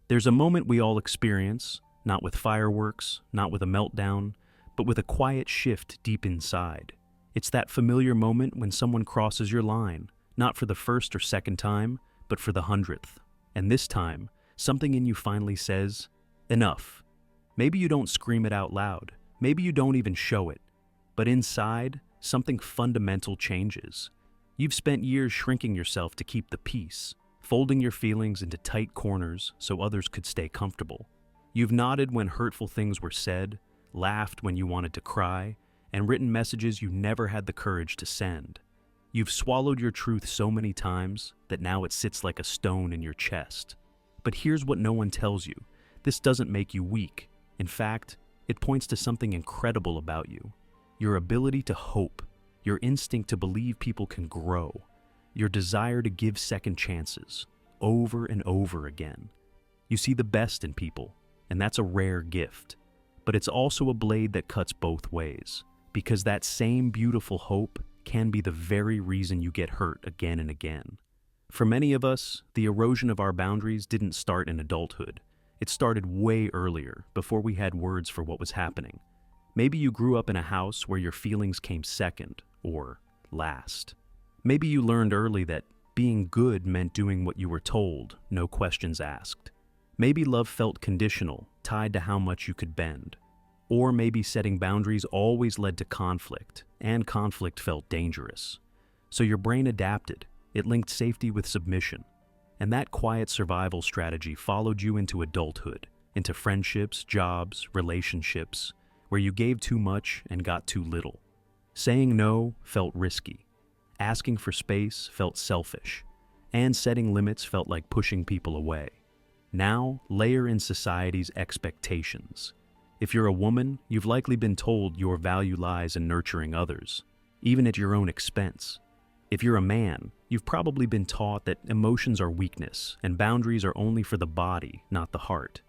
There's a moment we all experience, not with fireworks, not with a meltdown, but with a quiet shift deep inside. It's that familiar moment when someone crosses your line, not for the first or second time, but for the 100th. And this time, something in you finally says, enough. Maybe you don't scream it out loud, maybe you don't even show it, but inside, something fundamental changes. You've spent years shrinking yourself to keep the peace, folding your feelings into tight corners so others could stay comfortable. You've nodded when hurtful things were said, laughed when you wanted to cry, and written messages you never had the courage to send. You've swallowed your truth so many times that now it sits like a stone in your chest. But here's what no one tells you. This doesn't make you weak. In fact, it points to something incredible about you. Your ability to hope, your instinct to believe people can grow, your desire to give second chances, over and over again. You see the best in people, and that's a rare gift. But it's also a blade that cuts both ways, because that same beautiful hope can be the very reason you get hurt again and again. For many of us, the erosion of our boundaries didn't start in adulthood. It started way earlier, before we had words for what was happening. Maybe you grew up in a house where your feelings came second, or last. Maybe you learned early that being good meant doing what you were told, no questions asked. Maybe love felt conditional, tied to how much you could bend. Or maybe setting boundaries always led to conflict, and conflict felt dangerous. So your brain adapted. It linked safety with submission. And that quiet survival strategy followed you into adulthood, into friendships, jobs, relationships, where you gave too much and got too little. Saying no felt risky. Asking for space felt selfish. And setting limits felt like pushing people away. Now, layer in society's expectations. If you're a woman, you've likely been told your value lies in nurturing others, even at your own expense. If you're a man, you've probably been taught that emotions are weakness and boundaries are only for the body, not the heart.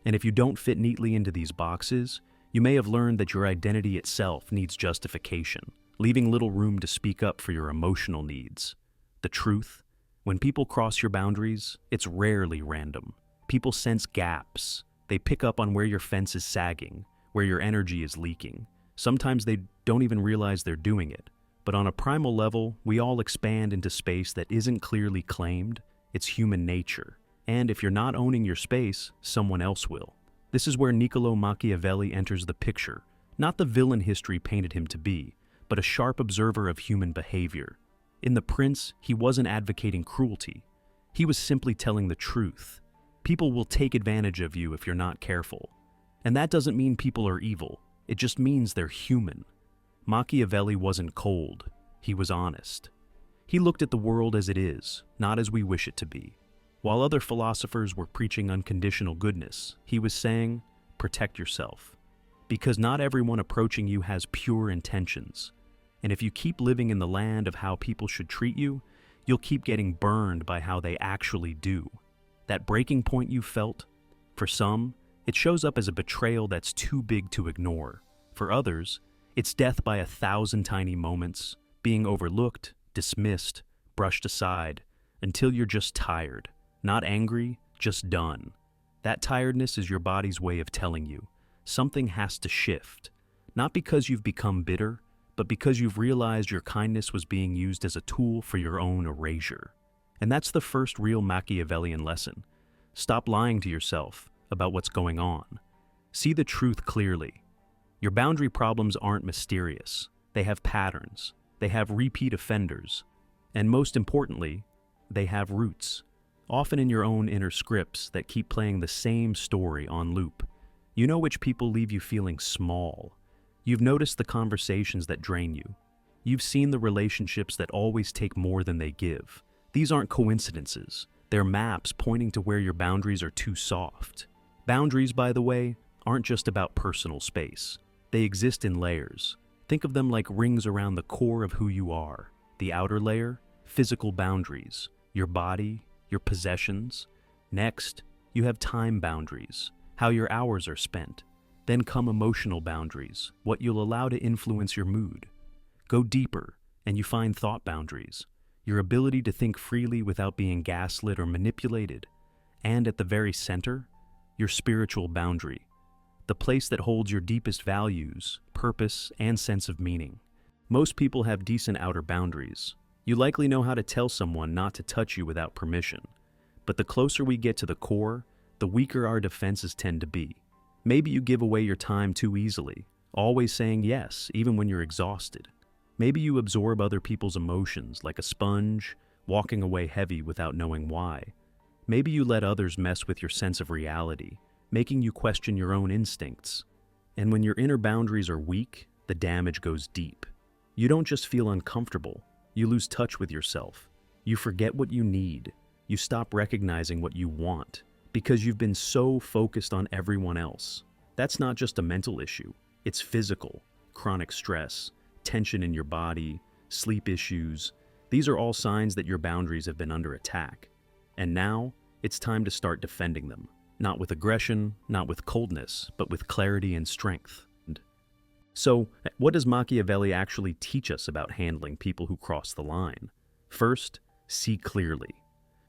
And if you don't fit neatly into these boxes, you may have learned that your identity itself needs justification, leaving little room to speak up for your emotional needs. The truth, when people cross your boundaries, it's rarely random. People sense gaps. They pick up on where your fence is sagging, where your energy is leaking. Sometimes they don't even realize they're doing it. But on a primal level, we all expand into space that isn't clearly claimed. It's human nature. And if you're not owning your space, someone else will. This is where Niccolo Machiavelli enters the picture. Not the villain history painted him to be, but a sharp observer of human behavior. In The Prince, he wasn't advocating cruelty. He was simply telling the truth. People will take advantage of you if you're not careful. And that doesn't mean people are evil. It just means they're human. Machiavelli wasn't cold. He was honest. He looked at the world as it is, not as we wish it to be. While other philosophers were preaching unconditional goodness, he was saying, protect yourself. Because not everyone approaching you has pure intentions. And if you keep living in the land of how people should treat you, you'll keep getting burned by how they actually do. That breaking point you felt, for some, it shows up as a betrayal that's too big to ignore. For others, it's death by 1,000 tiny moments, being overlooked, dismissed, brushed aside, until you're just tired. Not angry, just done. That tiredness is your body's way of telling you something has to shift. Not because you've become bitter, but because you've realized your kindness was being used as a tool for your own erasure. And that's the first real Machiavellian lesson. Stop lying to yourself about what's going on. See the truth clearly. Your boundary problems aren't mysterious. They have patterns. They have repeat offenders. And most importantly, they have roots. Often in your own inner scripts that keep playing the same story on loop. You know which people leave you feeling small. You've noticed the conversations that drain you. You've seen the relationships that always take more than they give. These aren't coincidences. They're maps pointing to where your boundaries are too soft. Boundaries, by the way, aren't just about personal space. They exist in layers. Think of them like rings around the core of who you are. The outer layer, physical boundaries, your body, your possessions. Next, you have time boundaries, how your hours are spent. Then come emotional boundaries, what you'll allow to influence your mood. Go deeper, and you find thought boundaries, your ability to think freely without being gaslit or manipulated. And at the very center, your spiritual boundary, the place that holds your deepest values, purpose, and sense of meaning. Most people have decent outer boundaries. You likely know how to tell someone not to touch you without permission. But the closer we get to the core, the weaker our defenses tend to be. Maybe you give away your time too easily, always saying yes, even when you're exhausted. Maybe you absorb other people's emotions like a sponge, walking away heavy without knowing why. Maybe you let others mess with your sense of reality, making you question your own instincts. And when your inner boundaries are weak, the damage goes deep. You don't just feel uncomfortable, you lose touch with yourself. You forget what you need. You stop recognizing what you want because you've been so focused on everyone else. That's not just a mental issue, it's physical, chronic stress, tension in your body, sleep issues. These are all signs that your boundaries have been under attack. And now, it's time to start defending them. Not with aggression, not with coldness, but with clarity and strength. So, what does Machiavelli actually teach us about handling people who cross the line? First, see clearly.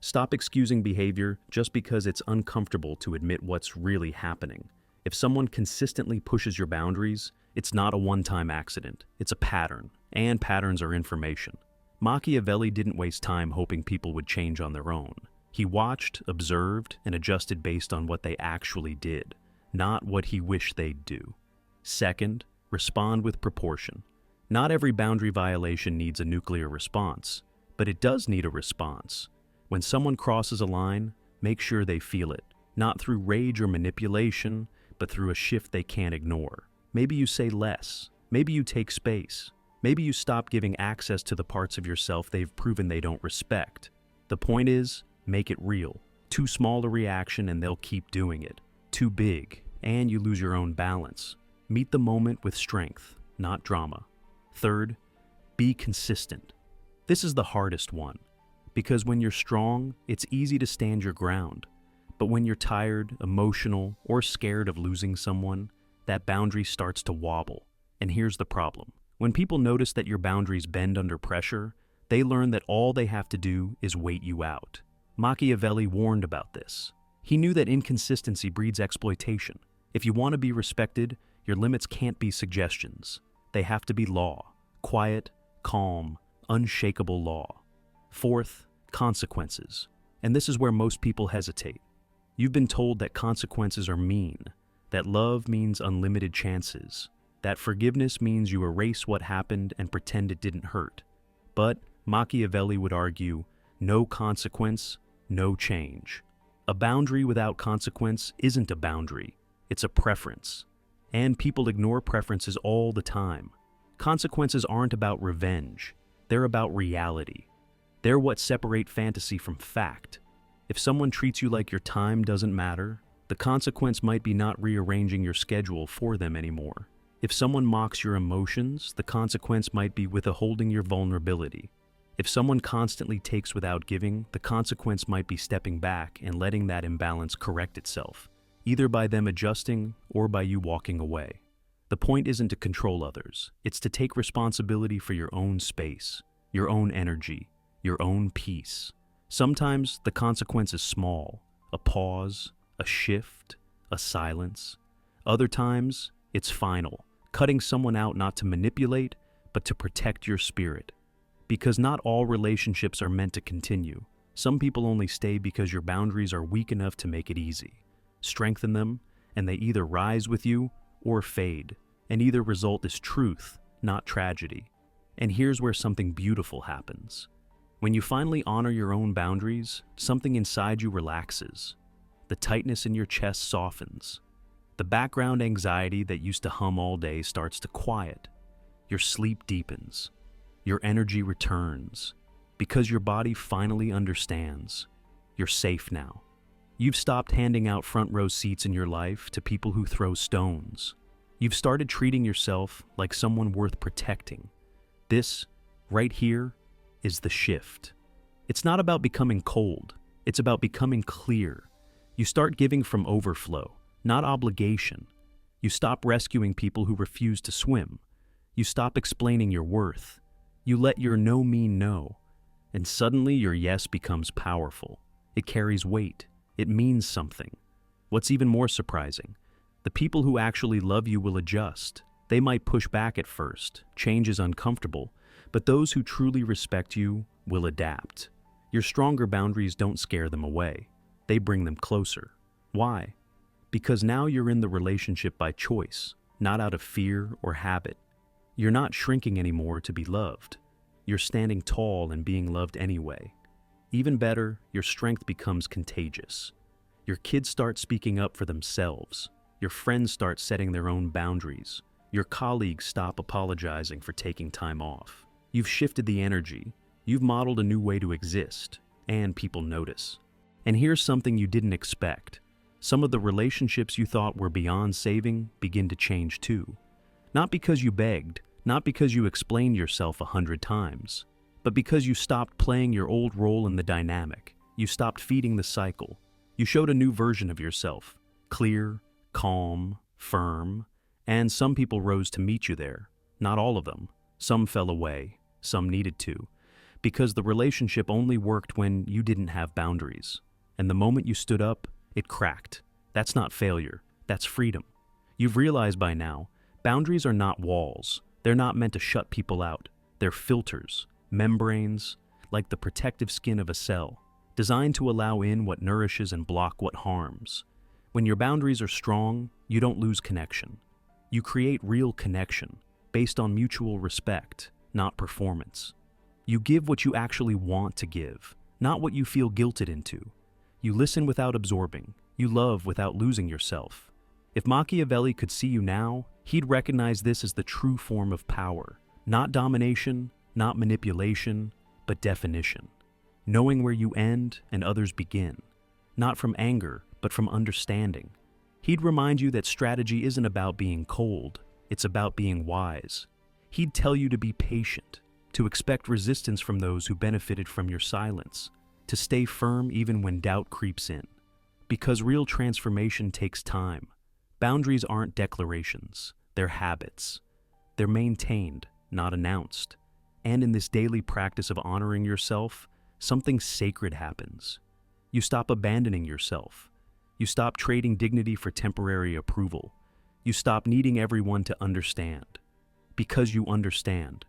Stop excusing behavior just because it's uncomfortable to admit what's really happening. If someone consistently pushes your boundaries, it's not a one-time accident. It's a pattern, and patterns are information. Machiavelli didn't waste time hoping people would change on their own. He watched, observed, and adjusted based on what they actually did, not what he wished they'd do. Second, respond with proportion. Not every boundary violation needs a nuclear response, but it does need a response. When someone crosses a line, make sure they feel it, not through rage or manipulation, but through a shift they can't ignore. Maybe you say less. Maybe you take space. Maybe you stop giving access to the parts of yourself they've proven they don't respect. The point is, make it real. Too small a reaction and they'll keep doing it. Too big, and you lose your own balance. Meet the moment with strength, not drama. Third, be consistent. This is the hardest one, because when you're strong, it's easy to stand your ground. But when you're tired, emotional, or scared of losing someone, that boundary starts to wobble. And here's the problem. When people notice that your boundaries bend under pressure, they learn that all they have to do is wait you out. Machiavelli warned about this. He knew that inconsistency breeds exploitation. If you want to be respected, your limits can't be suggestions. They have to be law. Quiet, calm, unshakable law. Fourth, consequences. And this is where most people hesitate. You've been told that consequences are mean, that love means unlimited chances, that forgiveness means you erase what happened and pretend it didn't hurt. But Machiavelli would argue, no consequence, no change. A boundary without consequence isn't a boundary, it's a preference. And people ignore preferences all the time. Consequences aren't about revenge, they're about reality. They're what separate fantasy from fact. If someone treats you like your time doesn't matter, the consequence might be not rearranging your schedule for them anymore. If someone mocks your emotions, the consequence might be withholding your vulnerability. If someone constantly takes without giving, the consequence might be stepping back and letting that imbalance correct itself, either by them adjusting or by you walking away. The point isn't to control others, it's to take responsibility for your own space, your own energy, your own peace. Sometimes the consequence is small, a pause, a shift, a silence. Other times, it's final, cutting someone out not to manipulate, but to protect your spirit. Because not all relationships are meant to continue. Some people only stay because your boundaries are weak enough to make it easy. Strengthen them, and they either rise with you or fade, and either result is truth, not tragedy. And here's where something beautiful happens. When you finally honor your own boundaries, something inside you relaxes. The tightness in your chest softens. The background anxiety that used to hum all day starts to quiet. Your sleep deepens. Your energy returns. Because your body finally understands. You're safe now. You've stopped handing out front row seats in your life to people who throw stones. You've started treating yourself like someone worth protecting. This, right here, is the shift. It's not about becoming cold. It's about becoming clear. You start giving from overflow, not obligation. You stop rescuing people who refuse to swim. You stop explaining your worth. You let your no mean no. And suddenly your yes becomes powerful. It carries weight. It means something. What's even more surprising, the people who actually love you will adjust. They might push back at first, change is uncomfortable, but those who truly respect you will adapt. Your stronger boundaries don't scare them away. They bring them closer. Why? Because now you're in the relationship by choice, not out of fear or habit. You're not shrinking anymore to be loved. You're standing tall and being loved anyway. Even better, your strength becomes contagious. Your kids start speaking up for themselves. Your friends start setting their own boundaries. Your colleagues stop apologizing for taking time off. You've shifted the energy. You've modeled a new way to exist, and people notice. And here's something you didn't expect. Some of the relationships you thought were beyond saving begin to change too. Not because you begged, not because you explained yourself 100 times, but because you stopped playing your old role in the dynamic. You stopped feeding the cycle. You showed a new version of yourself, clear, calm, firm, and some people rose to meet you there. Not all of them. Some fell away, some needed to, because the relationship only worked when you didn't have boundaries. And the moment you stood up, it cracked. That's not failure, that's freedom. You've realized by now, boundaries are not walls. They're not meant to shut people out. They're filters, membranes, like the protective skin of a cell, designed to allow in what nourishes and block what harms. When your boundaries are strong, you don't lose connection. You create real connection, based on mutual respect, not performance. You give what you actually want to give, not what you feel guilted into. You listen without absorbing. You love without losing yourself. If Machiavelli could see you now, he'd recognize this as the true form of power. Not domination, not manipulation, but definition. Knowing where you end and others begin. Not from anger, but from understanding. He'd remind you that strategy isn't about being cold, it's about being wise. He'd tell you to be patient, to expect resistance from those who benefited from your silence, to stay firm even when doubt creeps in. Because real transformation takes time. Boundaries aren't declarations, they're habits. They're maintained, not announced. And in this daily practice of honoring yourself, something sacred happens. You stop abandoning yourself. You stop trading dignity for temporary approval. You stop needing everyone to understand. Because you understand.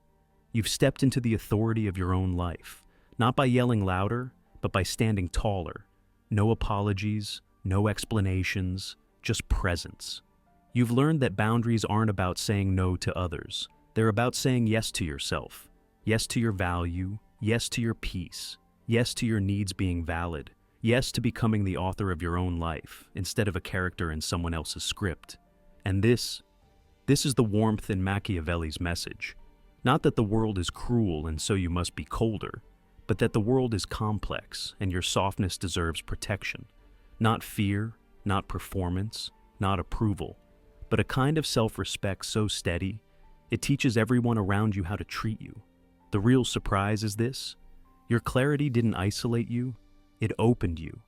You've stepped into the authority of your own life, not by yelling louder, but by standing taller. No apologies, no explanations, just presence. You've learned that boundaries aren't about saying no to others. They're about saying yes to yourself, yes to your value, yes to your peace, yes to your needs being valid, yes to becoming the author of your own life instead of a character in someone else's script. And this is the warmth in Machiavelli's message. Not that the world is cruel and so you must be colder, but that the world is complex and your softness deserves protection. Not fear, not performance, not approval, but a kind of self-respect so steady, it teaches everyone around you how to treat you. The real surprise is this: your clarity didn't isolate you, it opened you.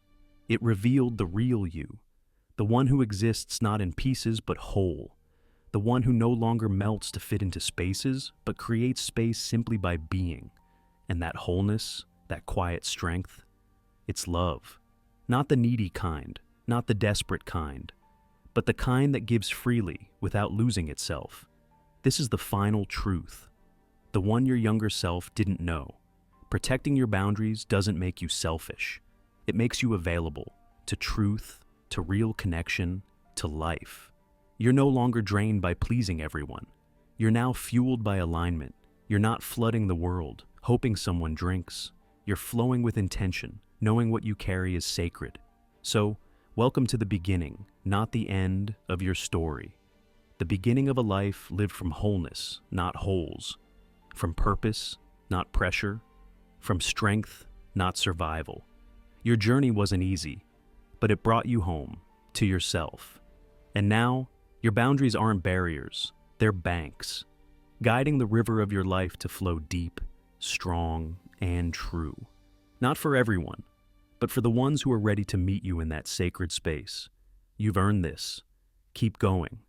It revealed the real you, the one who exists not in pieces but whole, the one who no longer melts to fit into spaces but creates space simply by being. And that wholeness, that quiet strength, it's love. Not the needy kind, not the desperate kind, but the kind that gives freely without losing itself. This is the final truth, the one your younger self didn't know. Protecting your boundaries doesn't make you selfish. It makes you available to truth, to real connection, to life. You're no longer drained by pleasing everyone. You're now fueled by alignment. You're not flooding the world, hoping someone drinks. You're flowing with intention, knowing what you carry is sacred. So, welcome to the beginning, not the end, of your story. The beginning of a life lived from wholeness, not holes. From purpose, not pressure. From strength, not survival. Your journey wasn't easy, but it brought you home, to yourself. And now, your boundaries aren't barriers, they're banks, guiding the river of your life to flow deep, strong, and true. Not for everyone, but for the ones who are ready to meet you in that sacred space. You've earned this. Keep going.